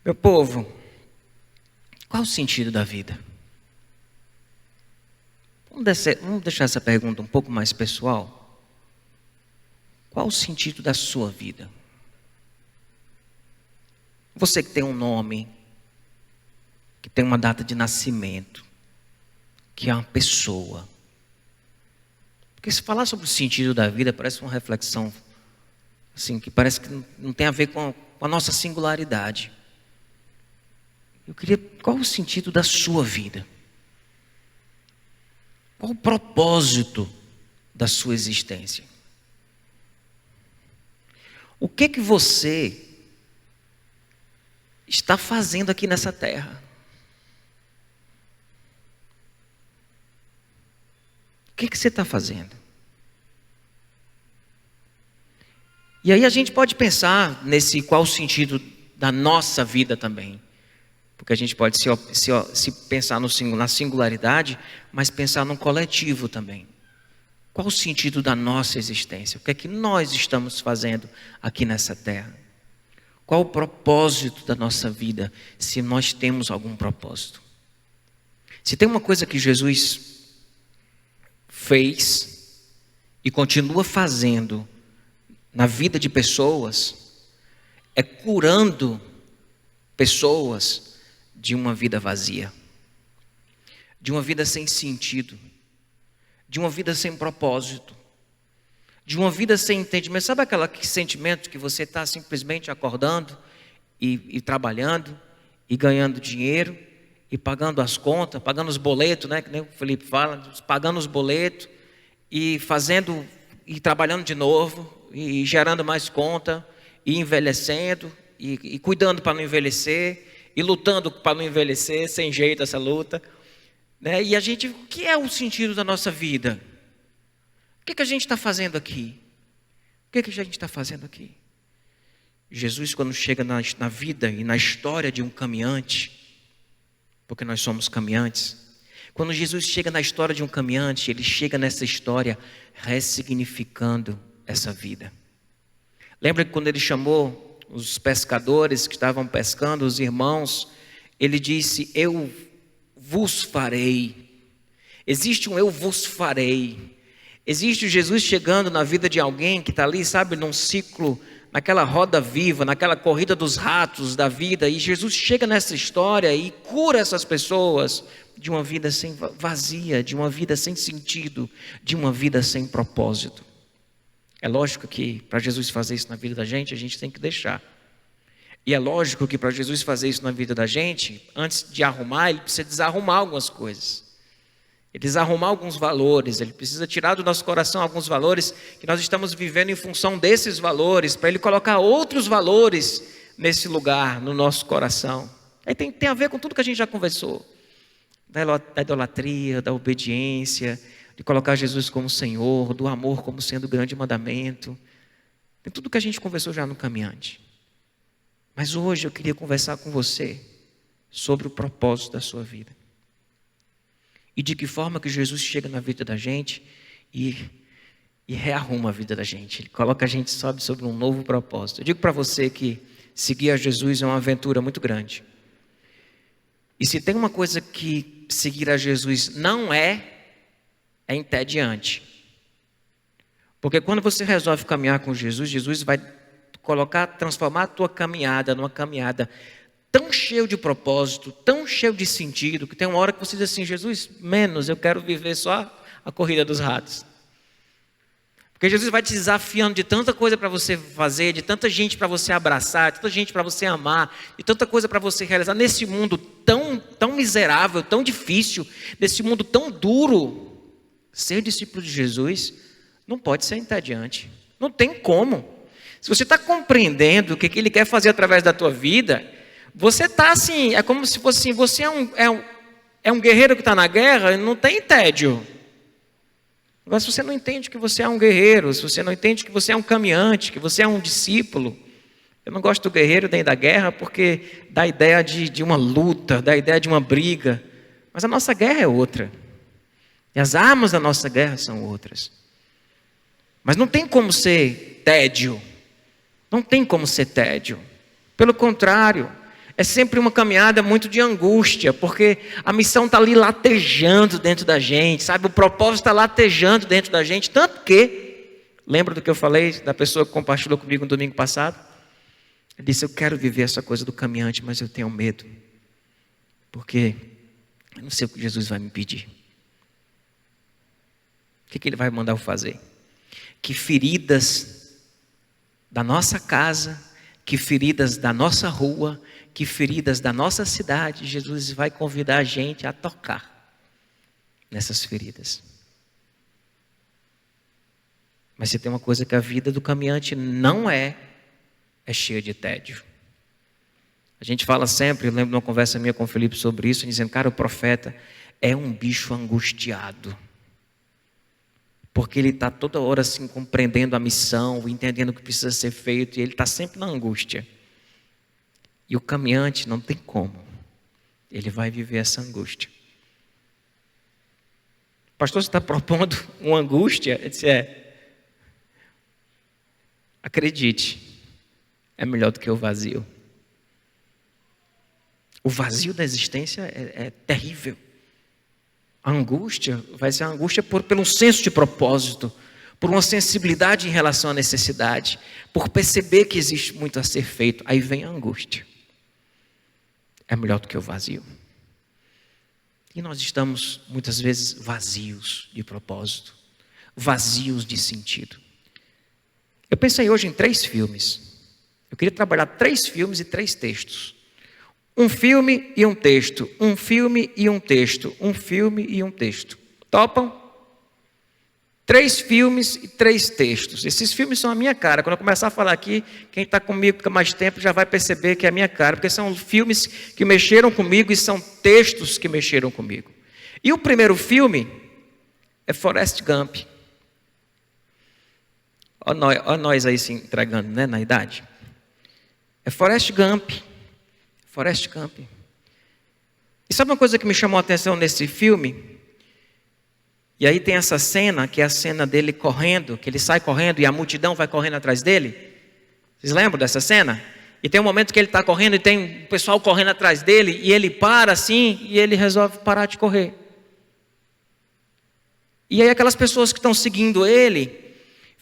Meu povo, qual o sentido da vida? Vamos deixar essa pergunta um pouco mais pessoal. Qual o sentido da sua vida? Você que tem um nome, que tem uma data de nascimento, que é uma pessoa. Porque se falar sobre o sentido da vida parece uma reflexão assim, que parece que não tem a ver com a nossa singularidade. Eu queria, qual o sentido da sua vida? Qual o propósito da sua existência? O que você está fazendo aqui nessa terra? O que você está fazendo? E aí a gente pode pensar nesse qual o sentido da nossa vida também. Porque a gente pode se pensar na singularidade, mas pensar no coletivo também. Qual o sentido da nossa existência? O que é que nós estamos fazendo aqui nessa terra? Qual o propósito da nossa vida, se nós temos algum propósito? Se tem uma coisa que Jesus fez e continua fazendo na vida de pessoas, é curando pessoas de uma vida vazia, de uma vida sem sentido, de uma vida sem propósito, de uma vida sem entendimento. Sabe aquele sentimento que você está simplesmente acordando e trabalhando e ganhando dinheiro e pagando as contas, pagando os boletos, né? Que nem o Felipe fala, pagando os boletos e fazendo e trabalhando de novo e gerando mais conta e envelhecendo e cuidando para não envelhecer e lutando para não envelhecer, sem jeito essa luta, né? E a gente, o que é o sentido da nossa vida? O que a gente está fazendo aqui? O que a gente está fazendo aqui? Jesus, quando chega na vida e na história de um caminhante, porque nós somos caminhantes, quando Jesus chega na história de um caminhante, ele chega nessa história ressignificando essa vida. Lembra que quando ele chamou os pescadores que estavam pescando, os irmãos, ele disse: eu vos farei. Existe um eu vos farei. Existe Jesus chegando na vida de alguém que está ali, sabe, num ciclo, naquela roda viva, naquela corrida dos ratos da vida, e Jesus chega nessa história e cura essas pessoas de uma vida sem vazia, de uma vida sem sentido, de uma vida sem propósito. É lógico que para Jesus fazer isso na vida da gente, a gente tem que deixar. E é lógico que para Jesus fazer isso na vida da gente, antes de arrumar, ele precisa desarrumar algumas coisas. Ele desarrumar alguns valores, ele precisa tirar do nosso coração alguns valores que nós estamos vivendo em função desses valores, para ele colocar outros valores nesse lugar, no nosso coração. Aí tem a ver com tudo que a gente já conversou. Da idolatria, da obediência, de colocar Jesus como Senhor, do amor como sendo o grande mandamento. Tem tudo que a gente conversou já no caminhante. Mas hoje eu queria conversar com você sobre o propósito da sua vida. E de que forma que Jesus chega na vida da gente e rearruma a vida da gente. Ele coloca a gente sobre um novo propósito. Eu digo para você que seguir a Jesus é uma aventura muito grande. E se tem uma coisa que seguir a Jesus não é entediante. Porque quando você resolve caminhar com Jesus, Jesus vai transformar a tua caminhada numa caminhada tão cheio de propósito, tão cheio de sentido, que tem uma hora que você diz assim: Jesus, menos, eu quero viver só a corrida dos ratos. Porque Jesus vai te desafiando de tanta coisa para você fazer, de tanta gente para você abraçar, de tanta gente para você amar, de tanta coisa para você realizar nesse mundo tão miserável, tão difícil, nesse mundo tão duro. Ser discípulo de Jesus não pode ser entediante. Não tem como. Se você está compreendendo o que Ele quer fazer através da tua vida, você está assim, é como se fosse assim, você é um guerreiro que está na guerra e não tem tédio. Agora, se você não entende que você é um guerreiro, se você não entende que você é um caminhante, que você é um discípulo, eu não gosto do guerreiro nem da guerra porque dá a ideia de uma luta, dá a ideia de uma briga, mas a nossa guerra é outra. E as armas da nossa guerra são outras. Mas não tem como ser tédio. Não tem como ser tédio. Pelo contrário, é sempre uma caminhada muito de angústia, porque a missão está ali latejando dentro da gente, sabe? O propósito está latejando dentro da gente, tanto que, lembra do que eu falei da pessoa que compartilhou comigo no domingo passado? Ele disse, eu quero viver essa coisa do caminhante, mas eu tenho medo, porque eu não sei o que Jesus vai me pedir. O que Ele vai mandar eu fazer? Que feridas da nossa casa, que feridas da nossa rua, que feridas da nossa cidade, Jesus vai convidar a gente a tocar nessas feridas. Mas se tem uma coisa que a vida do caminhante não é cheia de tédio. A gente fala sempre, eu lembro de uma conversa minha com o Felipe sobre isso, dizendo, cara, o profeta é um bicho angustiado. Porque ele está toda hora assim compreendendo a missão, entendendo o que precisa ser feito, e ele está sempre na angústia. E o caminhante não tem como. Ele vai viver essa angústia. Pastor, você está propondo uma angústia? Eu disse, acredite, é melhor do que o vazio. O vazio da existência é terrível. A angústia vai ser a angústia pelo senso de propósito, por uma sensibilidade em relação à necessidade, por perceber que existe muito a ser feito. Aí vem a angústia. É melhor do que o vazio. E nós estamos muitas vezes vazios de propósito, vazios de sentido. Eu pensei hoje em 3 filmes. Eu queria trabalhar 3 filmes e 3 textos. Um filme e um texto, um filme e um texto, um filme e um texto. Topam? 3 filmes e 3 textos. Esses filmes são a minha cara. Quando eu começar a falar aqui, quem está comigo há mais tempo já vai perceber que é a minha cara, porque são filmes que mexeram comigo e são textos que mexeram comigo. E o primeiro filme é Forrest Gump. Olha nós aí se entregando, né, na idade. É Forrest Gump. Forrest Gump. E sabe uma coisa que me chamou a atenção nesse filme? E aí tem essa cena, que é a cena dele correndo, que ele sai correndo e a multidão vai correndo atrás dele. Vocês lembram dessa cena? E tem um momento que ele está correndo e tem o pessoal correndo atrás dele e ele para assim e ele resolve parar de correr. E aí aquelas pessoas que estão seguindo ele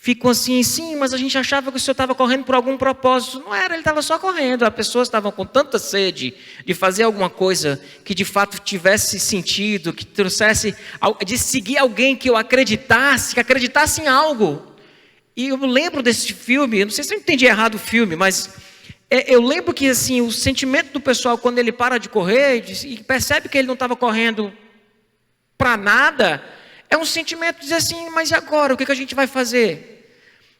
ficam assim, sim, mas a gente achava que o senhor estava correndo por algum propósito. Não era, ele estava só correndo. As pessoas estavam com tanta sede de fazer alguma coisa que de fato tivesse sentido, que trouxesse, de seguir alguém que eu acreditasse, que acreditasse em algo. E eu lembro desse filme, não sei se eu entendi errado o filme, mas eu lembro que assim, o sentimento do pessoal quando ele para de correr e percebe que ele não estava correndo para nada, é um sentimento de dizer assim, mas e agora? O que a gente vai fazer?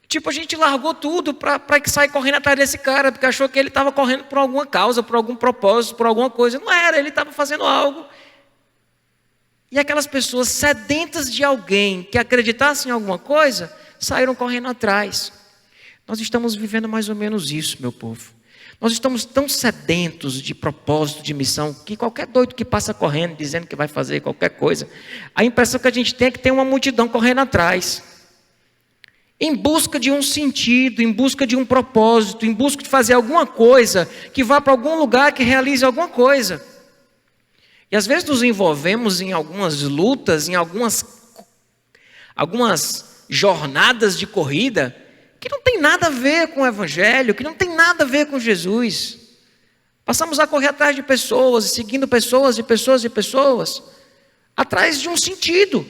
Tipo, a gente largou tudo para sair correndo atrás desse cara, porque achou que ele estava correndo por alguma causa, por algum propósito, por alguma coisa. Não era, ele estava fazendo algo. E aquelas pessoas sedentas de alguém que acreditassem em alguma coisa, saíram correndo atrás. Nós estamos vivendo mais ou menos isso, meu povo. Nós estamos tão sedentos de propósito, de missão, que qualquer doido que passa correndo, dizendo que vai fazer qualquer coisa, a impressão que a gente tem é que tem uma multidão correndo atrás, em busca de um sentido, em busca de um propósito, em busca de fazer alguma coisa, que vá para algum lugar, que realize alguma coisa. E às vezes nos envolvemos em algumas lutas, em algumas jornadas de corrida, que não tem nada a ver com o Evangelho, que não tem nada a ver com Jesus. Passamos a correr atrás de pessoas, seguindo pessoas e pessoas e pessoas, atrás de um sentido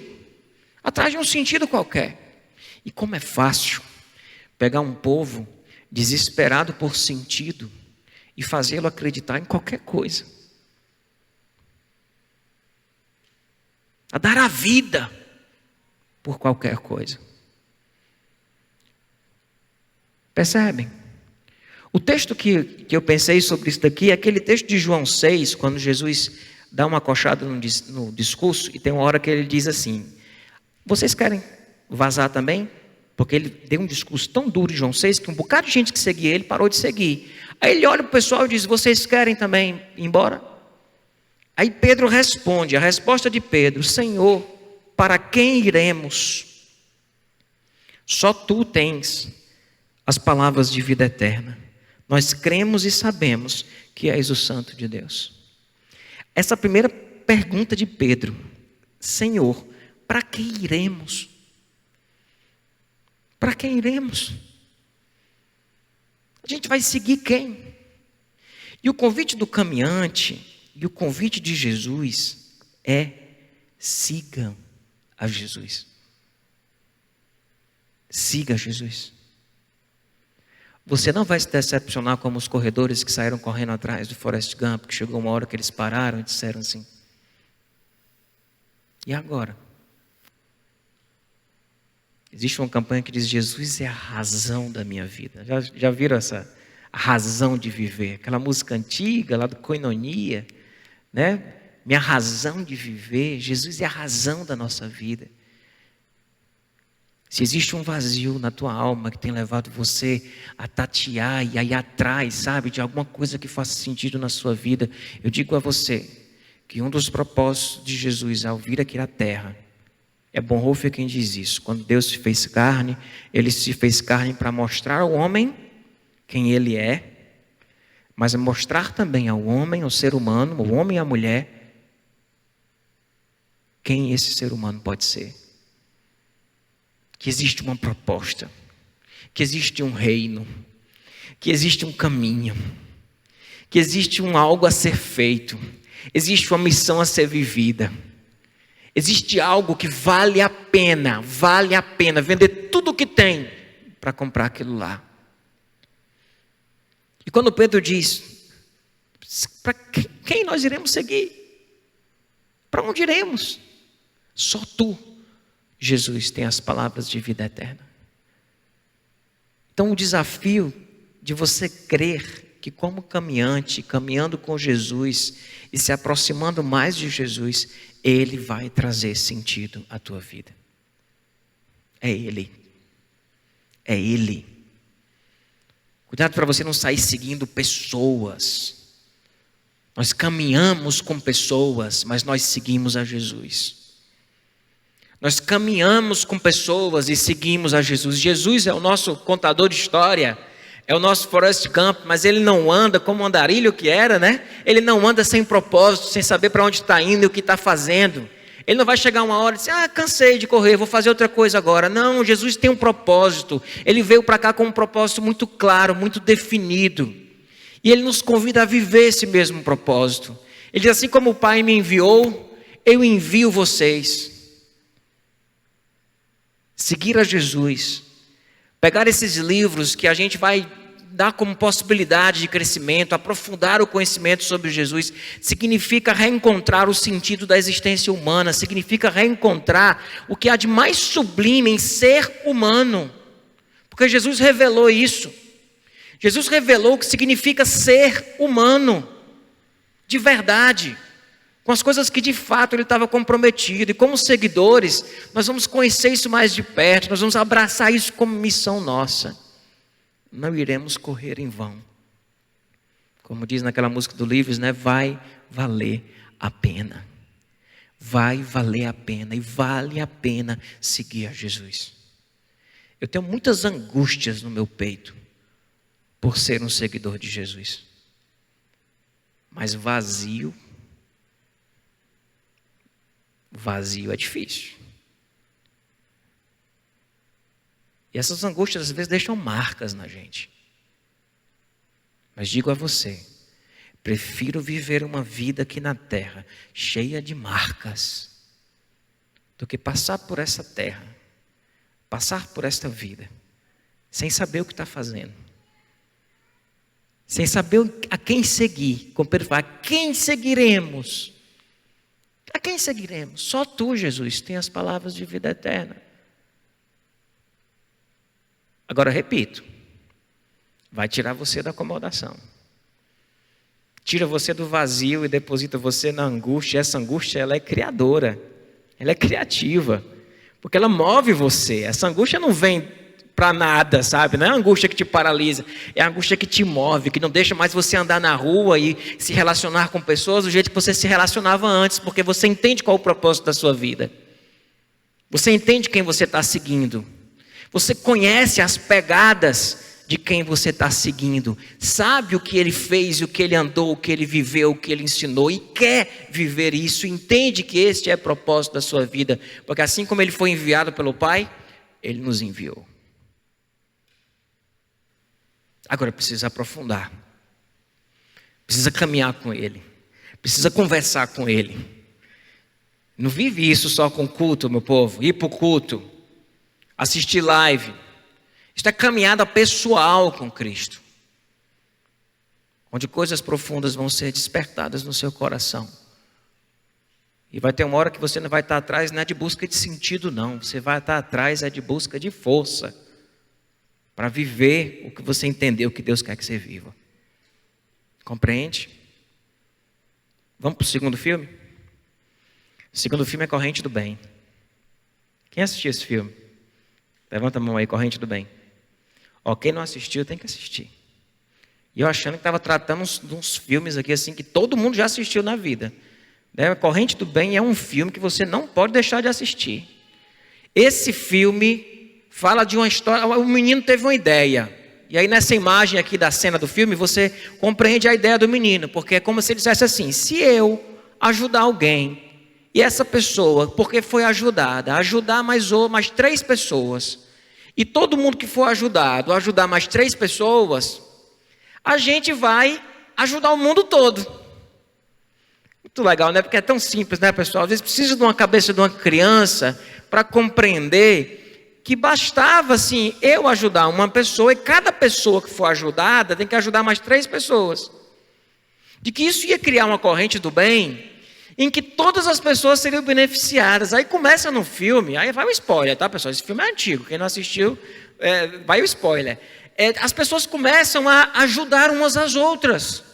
qualquer. E como é fácil pegar um povo desesperado por sentido e fazê-lo acreditar em qualquer coisa. A dar a vida por qualquer coisa. Percebem? O texto que eu pensei sobre isso daqui é aquele texto de João 6, quando Jesus dá uma acochada no discurso, e tem uma hora que ele diz assim, vocês querem vazar também? Porque ele deu um discurso tão duro em João 6, que um bocado de gente que seguia ele parou de seguir. Aí ele olha para o pessoal e diz, vocês querem também ir embora? Aí Pedro responde, a resposta de Pedro, Senhor, para quem iremos? Só tu tens as palavras de vida eterna. Nós cremos e sabemos que és o Santo de Deus. Essa primeira pergunta de Pedro: Senhor, para que iremos? Para quem iremos? A gente vai seguir quem? E o convite do caminhante e o convite de Jesus é: sigam a Jesus. Siga Jesus. Você não vai se decepcionar como os corredores que saíram correndo atrás do Forrest Gump, que chegou uma hora que eles pararam e disseram assim: e agora? Existe uma campanha que diz: Jesus é a razão da minha vida. Já viram essa a razão de viver? Aquela música antiga lá do Koinonia, né? Minha razão de viver. Jesus é a razão da nossa vida. Se existe um vazio na tua alma que tem levado você a tatear e a ir atrás, sabe, de alguma coisa que faça sentido na sua vida, eu digo a você que um dos propósitos de Jesus ao vir aqui na terra, é Bonhoeffer quem diz isso: quando Deus se fez carne, Ele se fez carne para mostrar ao homem quem Ele é, mas mostrar também ao homem, ao ser humano, ao homem e à mulher, quem esse ser humano pode ser. Que existe uma proposta, que existe um reino, que existe um caminho, que existe algo a ser feito, existe uma missão a ser vivida, existe algo que vale a pena vender tudo o que tem para comprar aquilo lá. E quando Pedro diz: para quem nós iremos seguir? Para onde iremos? Só tu, Jesus, tem as palavras de vida eterna. Então o desafio de você crer que como caminhante, caminhando com Jesus e se aproximando mais de Jesus, Ele vai trazer sentido à tua vida. É Ele. É Ele. Cuidado para você não sair seguindo pessoas. Nós caminhamos com pessoas, mas nós seguimos a Jesus. Nós caminhamos com pessoas e seguimos a Jesus. Jesus é o nosso contador de história, é o nosso Forrest Gump, mas ele não anda como o andarilho que era, né? Ele não anda sem propósito, sem saber para onde está indo e o que está fazendo. Ele não vai chegar uma hora e dizer: cansei de correr, vou fazer outra coisa agora. Não, Jesus tem um propósito. Ele veio para cá com um propósito muito claro, muito definido. E Ele nos convida a viver esse mesmo propósito. Ele diz: assim como o Pai me enviou, eu envio vocês. Seguir a Jesus, pegar esses livros que a gente vai dar como possibilidade de crescimento, aprofundar o conhecimento sobre Jesus, significa reencontrar o sentido da existência humana, significa reencontrar o que há de mais sublime em ser humano, porque Jesus revelou isso. Jesus revelou o que significa ser humano, de verdade, com as coisas que de fato Ele estava comprometido. E como seguidores, nós vamos conhecer isso mais de perto, nós vamos abraçar isso como missão nossa. Não iremos correr em vão. Como diz naquela música do Livres, né? Vai valer a pena. Vai valer a pena e vale a pena seguir a Jesus. Eu tenho muitas angústias no meu peito por ser um seguidor de Jesus. Mas vazio é difícil. E essas angústias às vezes deixam marcas na gente. Mas digo a você, prefiro viver uma vida aqui na terra cheia de marcas do que passar por essa terra, passar por esta vida sem saber o que está fazendo, sem saber a quem seguir. Como Pedro fala: a quem seguiremos? A quem seguiremos? Só tu, Jesus, tem as palavras de vida eterna. Agora, repito, vai tirar você da acomodação. Tira você do vazio e deposita você na angústia. Essa angústia, ela é criadora, ela é criativa, porque ela move você. Essa angústia não vem para nada, sabe? Não é a angústia que te paralisa, é a angústia que te move, que não deixa mais você andar na rua e se relacionar com pessoas do jeito que você se relacionava antes, porque você entende qual é o propósito da sua vida. Você entende quem você está seguindo. Você conhece as pegadas de quem você está seguindo, sabe o que ele fez, o que ele andou, o que ele viveu, o que ele ensinou e quer viver isso, entende que este é o propósito da sua vida, porque assim como ele foi enviado pelo Pai, ele nos enviou. Agora precisa aprofundar, precisa caminhar com ele, precisa conversar com ele. Não vive isso só com culto, meu povo, ir para o culto, assistir live. Isto é caminhada pessoal com Cristo, onde coisas profundas vão ser despertadas no seu coração. E vai ter uma hora que você não vai estar atrás, não é de busca de sentido não, você vai estar atrás é de busca de força, para viver o que você entendeu que Deus quer que você viva. Compreende? Vamos para o segundo filme? O segundo filme é Corrente do Bem. Quem assistiu esse filme? Levanta a mão aí, Corrente do Bem. Quem não assistiu tem que assistir. E eu achando que estava tratando de uns filmes aqui assim que todo mundo já assistiu na vida. Corrente do Bem é um filme que você não pode deixar de assistir. Esse filme fala de uma história, o menino teve uma ideia. E aí nessa imagem aqui da cena do filme, você compreende a ideia do menino. Porque é como se ele dissesse assim, se eu ajudar alguém, e essa pessoa, porque foi ajudada, ajudar mais 3 pessoas, e todo mundo que for ajudado, ajudar mais 3 pessoas, a gente vai ajudar o mundo todo. Muito legal, né? Porque é tão simples, né, pessoal? Às vezes precisa de uma cabeça de uma criança para compreender que bastava, assim, eu ajudar uma pessoa, e cada pessoa que for ajudada tem que ajudar mais 3 pessoas. De que isso ia criar uma corrente do bem, em que todas as pessoas seriam beneficiadas. Aí começa no filme, aí vai o spoiler, tá, pessoal? Esse filme é antigo, quem não assistiu, vai o spoiler. As pessoas começam a ajudar umas às outras.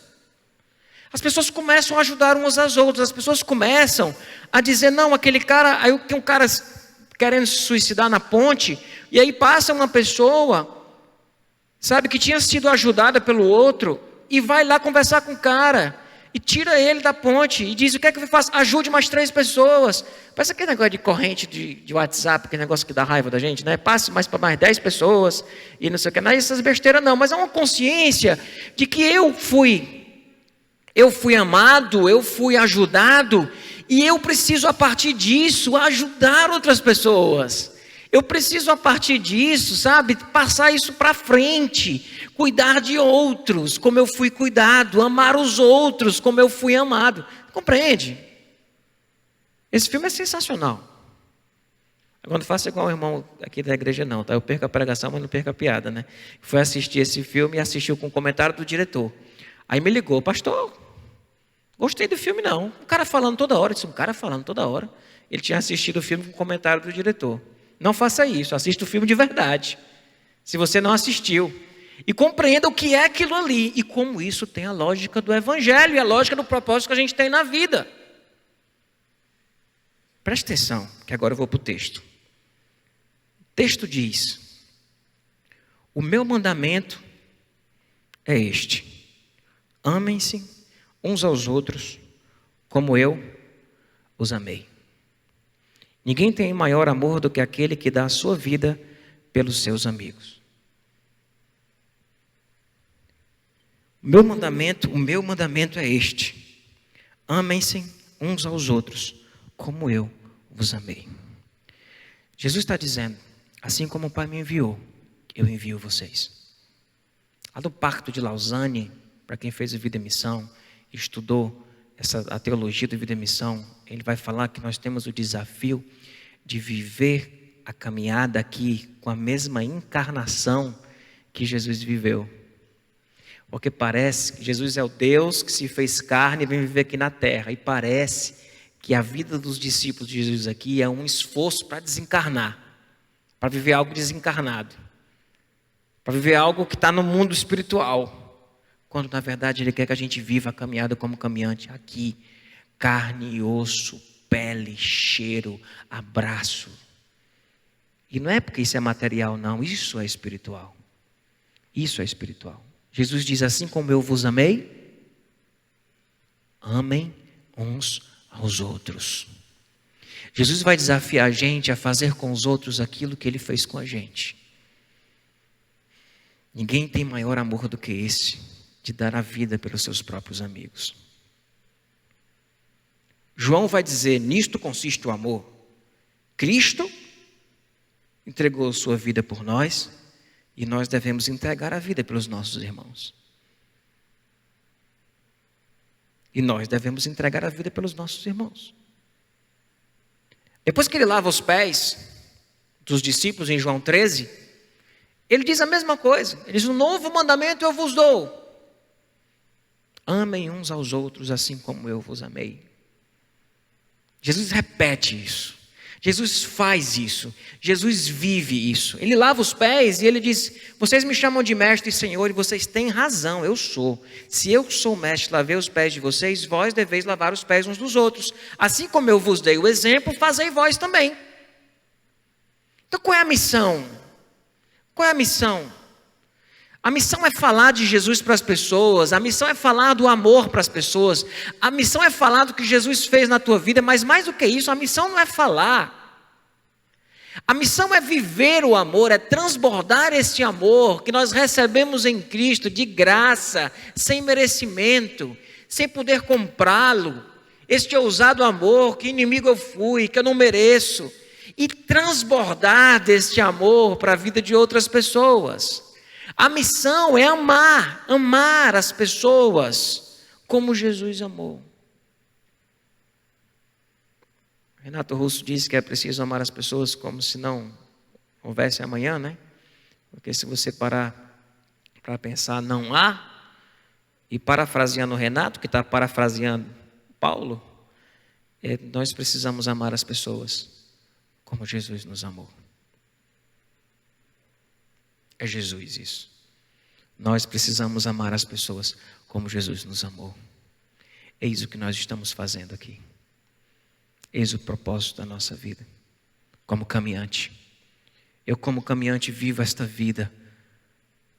As pessoas começam a ajudar umas às outras. As pessoas começam a dizer, não, aquele cara, aí tem um cara querendo se suicidar na ponte, e aí passa uma pessoa, sabe, que tinha sido ajudada pelo outro, e vai lá conversar com o cara, e tira ele da ponte, e diz, o que é que eu faço? Ajude mais 3 pessoas. Parece aquele negócio de corrente de WhatsApp, aquele negócio que dá raiva da gente, né? Passe mais para mais 10 pessoas, e não sei o que, não é essas besteiras não, mas é uma consciência de que eu fui amado, eu fui ajudado, e eu preciso a partir disso ajudar outras pessoas. Eu preciso a partir disso, sabe, passar isso para frente, cuidar de outros como eu fui cuidado, amar os outros como eu fui amado. Compreende? Esse filme é sensacional. Agora não faça igual o irmão aqui da igreja não, tá? Eu perco a pregação, mas não perco a piada, né? Foi assistir esse filme e assistiu com um comentário do diretor. Aí me ligou, pastor, gostei do filme não. Um cara falando toda hora, Ele tinha assistido o filme com um comentário do diretor. Não faça isso, assista o filme de verdade. Se você não assistiu. E compreenda o que é aquilo ali. E como isso tem a lógica do evangelho e a lógica do propósito que a gente tem na vida. Preste atenção, que agora eu vou para o texto. O texto diz, o meu mandamento é este. Amem-se uns aos outros, como eu os amei. Ninguém tem maior amor do que aquele que dá a sua vida pelos seus amigos. O meu mandamento é este. Amem-se uns aos outros, como eu vos amei. Jesus está dizendo, assim como o Pai me enviou, eu envio vocês. Lá do Pacto de Lausanne, para quem fez a Vida e Missão, estudou a teologia da Vida e Missão, ele vai falar que nós temos o desafio de viver a caminhada aqui com a mesma encarnação que Jesus viveu. Porque parece que Jesus é o Deus que se fez carne e vem viver aqui na terra. E parece que a vida dos discípulos de Jesus aqui é um esforço para desencarnar, para viver algo desencarnado, para viver algo que está no mundo espiritual. Quando na verdade Ele quer que a gente viva a caminhada como caminhante aqui, carne e osso, pele, cheiro, abraço. E não é porque isso é material não, isso é espiritual. Isso é espiritual. Jesus diz, assim como eu vos amei, amem uns aos outros. Jesus vai desafiar a gente a fazer com os outros aquilo que Ele fez com a gente. Ninguém tem maior amor do que esse, de dar a vida pelos seus próprios amigos. João vai dizer, nisto consiste o amor. Cristo entregou sua vida por nós e nós devemos entregar a vida pelos nossos irmãos. E nós devemos entregar a vida pelos nossos irmãos. Depois que ele lava os pés dos discípulos em João 13, ele diz a mesma coisa. Ele diz, um novo mandamento eu vos dou. Amem uns aos outros assim como eu vos amei. Jesus repete isso. Jesus faz isso. Jesus vive isso. Ele lava os pés e ele diz, vocês me chamam de mestre e senhor e vocês têm razão, eu sou. Se eu sou mestre, lavei os pés de vocês, vós deveis lavar os pés uns dos outros. Assim como eu vos dei o exemplo, fazei vós também. Então qual é a missão? Qual é a missão? A missão é falar de Jesus para as pessoas, a missão é falar do amor para as pessoas, a missão é falar do que Jesus fez na tua vida, mas mais do que isso, a missão não é falar. A missão é viver o amor, é transbordar este amor que nós recebemos em Cristo de graça, sem merecimento, sem poder comprá-lo. Este ousado amor, que inimigo eu fui, que eu não mereço. E transbordar deste amor para a vida de outras pessoas. A missão é amar as pessoas como Jesus amou. Renato Russo disse que é preciso amar as pessoas como se não houvesse amanhã, né? Porque se você parar para pensar, não há. E parafraseando o Renato, que está parafraseando Paulo, nós precisamos amar as pessoas como Jesus nos amou. É Jesus isso. Nós precisamos amar as pessoas como Jesus nos amou. Eis o que nós estamos fazendo aqui. Eis o propósito da nossa vida. Como caminhante. Eu como caminhante vivo esta vida.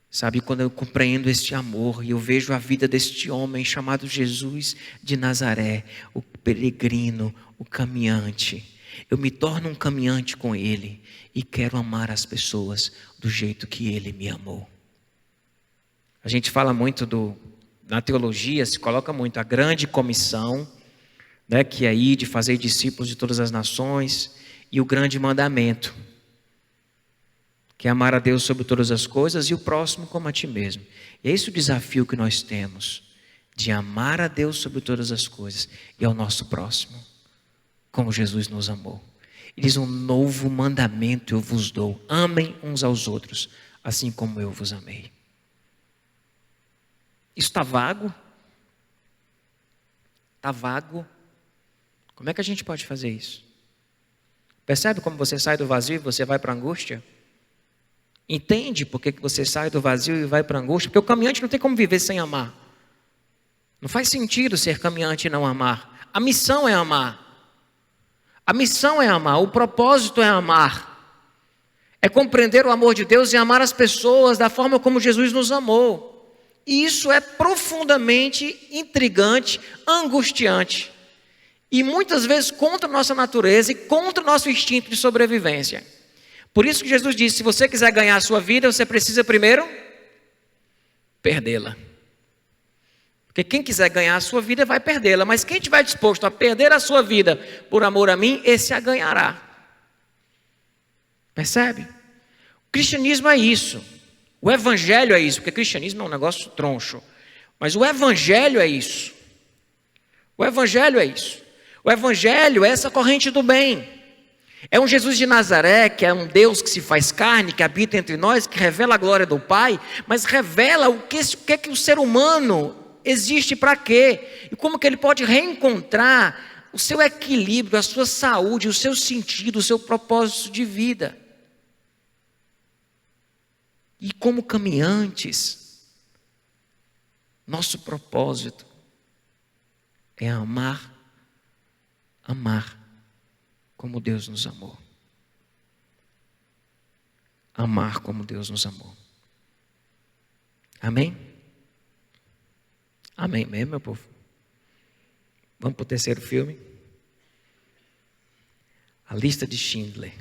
Sabe, quando eu compreendo este amor e eu vejo a vida deste homem chamado Jesus de Nazaré, o peregrino, o caminhante, eu me torno um caminhante com ele e quero amar as pessoas do jeito que ele me amou. A gente fala muito na teologia, se coloca muito a grande comissão, né, que é ir de fazer discípulos de todas as nações, e o grande mandamento, que é amar a Deus sobre todas as coisas e o próximo como a ti mesmo. E é esse o desafio que nós temos, de amar a Deus sobre todas as coisas e ao nosso próximo, como Jesus nos amou. Ele diz, um novo mandamento eu vos dou, amem uns aos outros, assim como eu vos amei. Isso está vago? Está vago? Como é que a gente pode fazer isso? Percebe como você sai do vazio e você vai para a angústia? Entende por que você sai do vazio e vai para a angústia? Porque o caminhante não tem como viver sem amar. Não faz sentido ser caminhante e não amar. A missão é amar. A missão é amar, o propósito é amar. É compreender o amor de Deus e amar as pessoas da forma como Jesus nos amou. E isso é profundamente intrigante, angustiante. E muitas vezes contra a nossa natureza e contra o nosso instinto de sobrevivência. Por isso que Jesus disse, se você quiser ganhar a sua vida, você precisa primeiro perdê-la. Porque quem quiser ganhar a sua vida vai perdê-la, mas quem estiver disposto a perder a sua vida por amor a mim, esse a ganhará. Percebe? O cristianismo é isso. O evangelho é isso, porque cristianismo é um negócio troncho. Mas o evangelho é isso. O evangelho é isso. O evangelho é essa corrente do bem. É um Jesus de Nazaré, que é um Deus que se faz carne, que habita entre nós, que revela a glória do Pai, mas revela o que o ser humano existe para quê? E como que ele pode reencontrar o seu equilíbrio, a sua saúde, o seu sentido, o seu propósito de vida. E como caminhantes, nosso propósito é amar como Deus nos amou. Amar como Deus nos amou. Amém? Amém mesmo, meu povo? Vamos para o terceiro filme. A lista de Schindler.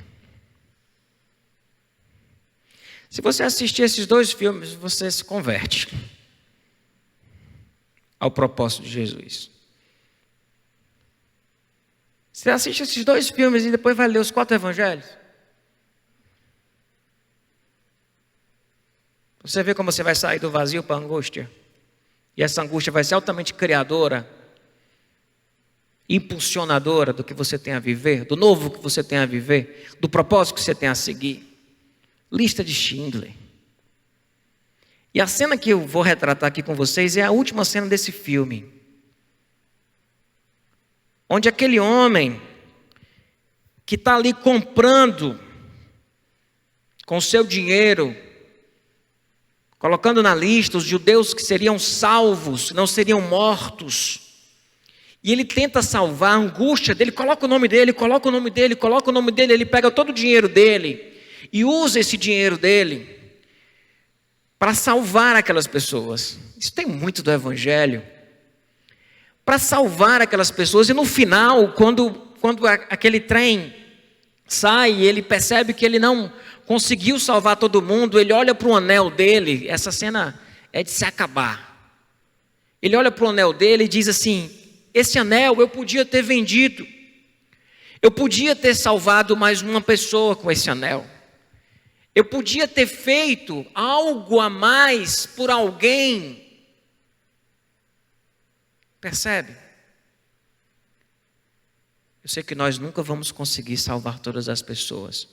Se você assistir esses 2 filmes, você se converte ao propósito de Jesus. Você assiste esses 2 filmes e depois vai ler os 4 evangelhos. Você vê como você vai sair do vazio para a angústia. E essa angústia vai ser altamente criadora, impulsionadora do que você tem a viver, do novo que você tem a viver, do propósito que você tem a seguir. Lista de Schindler. E a cena que eu vou retratar aqui com vocês é a última cena desse filme. Onde aquele homem que está ali comprando com seu dinheiro, colocando na lista os judeus que seriam salvos, não seriam mortos. E ele tenta salvar a angústia dele, coloca o nome dele, coloca o nome dele, coloca o nome dele, ele pega todo o dinheiro dele e usa esse dinheiro dele para salvar aquelas pessoas. Isso tem muito do Evangelho. Para salvar aquelas pessoas. E no final, quando aquele trem sai e ele percebe que ele não conseguiu salvar todo mundo, ele olha para o anel dele. Essa cena é de se acabar. Ele olha para o anel dele e diz assim: esse anel eu podia ter vendido. Eu podia ter salvado mais uma pessoa com esse anel. Eu podia ter feito algo a mais por alguém. Percebe? Eu sei que nós nunca vamos conseguir salvar todas as pessoas.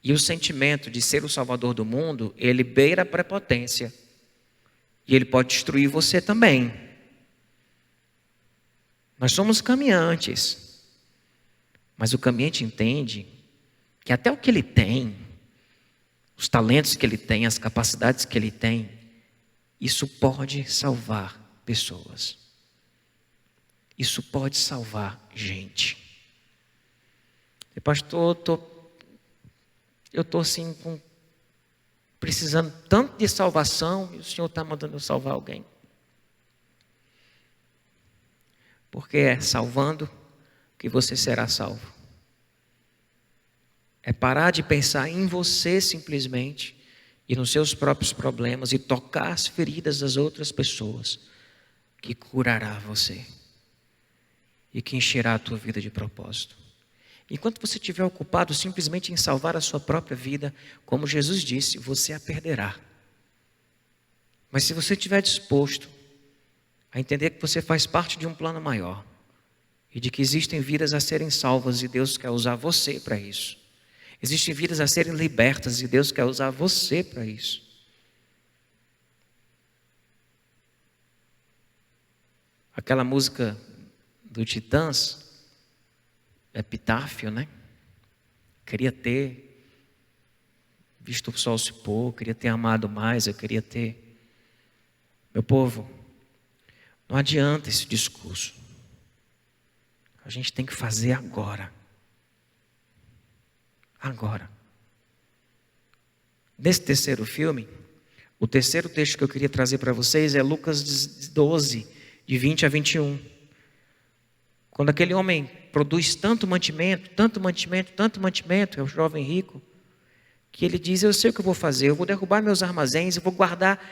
E o sentimento de ser o salvador do mundo, ele beira a prepotência. E ele pode destruir você também. Nós somos caminhantes. Mas o caminhante entende que até o que ele tem, os talentos que ele tem, as capacidades que ele tem, isso pode salvar pessoas. Isso pode salvar gente. E pastor, eu estou assim, precisando tanto de salvação, e o Senhor está mandando eu salvar alguém. Porque é salvando que você será salvo. É parar de pensar em você simplesmente e nos seus próprios problemas e tocar as feridas das outras pessoas, que curará você e que encherá a tua vida de propósito. Enquanto você estiver ocupado simplesmente em salvar a sua própria vida, como Jesus disse, você a perderá. Mas se você estiver disposto a entender que você faz parte de um plano maior e de que existem vidas a serem salvas e Deus quer usar você para isso. Existem vidas a serem libertas e Deus quer usar você para isso. Aquela música do Titãs, Epitáfio, né? Queria ter visto o sol se pôr, queria ter amado mais, eu queria ter. Meu povo, não adianta esse discurso. A gente tem que fazer agora. Agora. Nesse terceiro filme, o terceiro texto que eu queria trazer para vocês é Lucas 12, de 20 a 21. Quando aquele homem produz tanto mantimento, é o jovem rico, que ele diz: eu sei o que eu vou fazer, eu vou derrubar meus armazéns, eu vou guardar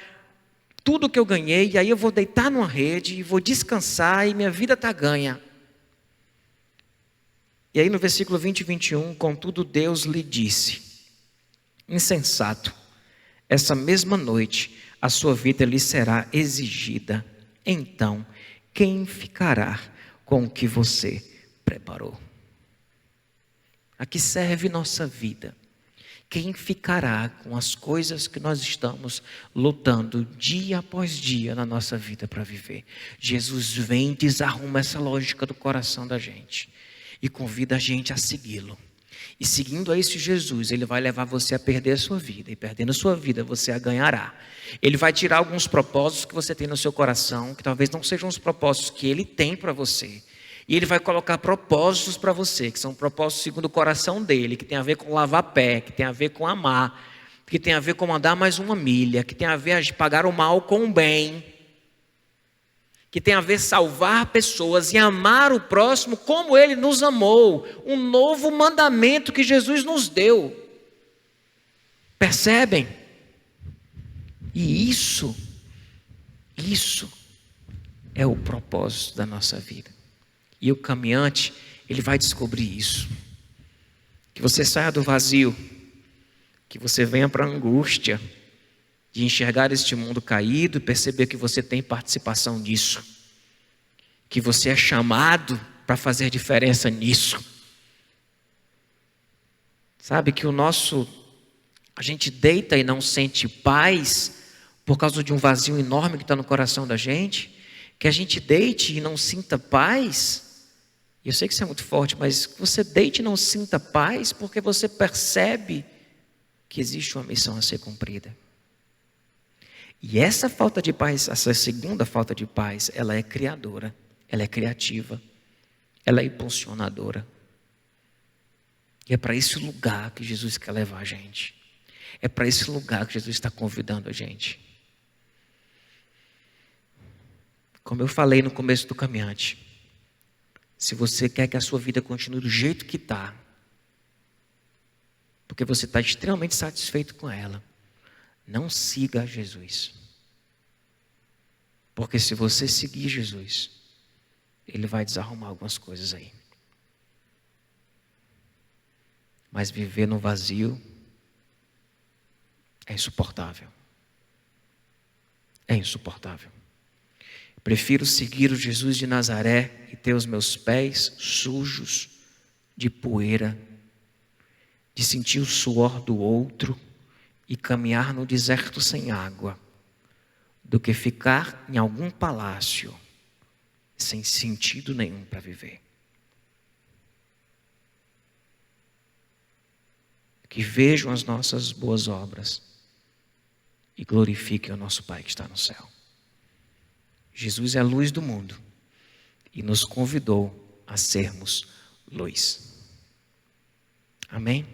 tudo que eu ganhei, e aí eu vou deitar numa rede, e vou descansar, e minha vida está ganha. E aí no versículo 20 e 21, contudo Deus lhe disse: insensato, essa mesma noite a sua vida lhe será exigida. Então, quem ficará com o que você preparou? A que serve nossa vida? Quem ficará com as coisas que nós estamos lutando dia após dia na nossa vida para viver? Jesus vem e desarruma essa lógica do coração da gente e convida a gente a segui-lo. E seguindo a esse Jesus, ele vai levar você a perder a sua vida. E perdendo a sua vida, você a ganhará. Ele vai tirar alguns propósitos que você tem no seu coração, que talvez não sejam os propósitos que ele tem para você. E ele vai colocar propósitos para você, que são propósitos segundo o coração dele, que tem a ver com lavar pé, que tem a ver com amar, que tem a ver com andar mais uma milha, que tem a ver com pagar o mal com o bem, que tem a ver salvar pessoas e amar o próximo como ele nos amou. Um novo mandamento que Jesus nos deu. Percebem? E isso é o propósito da nossa vida. E o caminhante, ele vai descobrir isso. Que você saia do vazio, que você venha para a angústia de enxergar este mundo caído e perceber que você tem participação nisso. Que você é chamado para fazer diferença nisso. Sabe que a gente deita e não sente paz por causa de um vazio enorme que está no coração da gente. Que a gente deite e não sinta paz. E eu sei que isso é muito forte, mas você deite e não sinta paz porque você percebe que existe uma missão a ser cumprida. E essa falta de paz, essa segunda falta de paz, ela é criadora, ela é criativa, ela é impulsionadora. E é para esse lugar que Jesus quer levar a gente. É para esse lugar que Jesus está convidando a gente. Como eu falei no começo do caminhante, se você quer que a sua vida continue do jeito que está, porque você está extremamente satisfeito com ela, não siga Jesus. Porque se você seguir Jesus, Ele vai desarrumar algumas coisas aí. Mas viver no vazio é insuportável. É insuportável. Prefiro seguir o Jesus de Nazaré e ter os meus pés sujos de poeira, de sentir o suor do outro e caminhar no deserto sem água, do que ficar em algum palácio sem sentido nenhum para viver. Que vejam as nossas boas obras e glorifiquem o nosso Pai que está no céu. Jesus é a luz do mundo e nos convidou a sermos luz. Amém?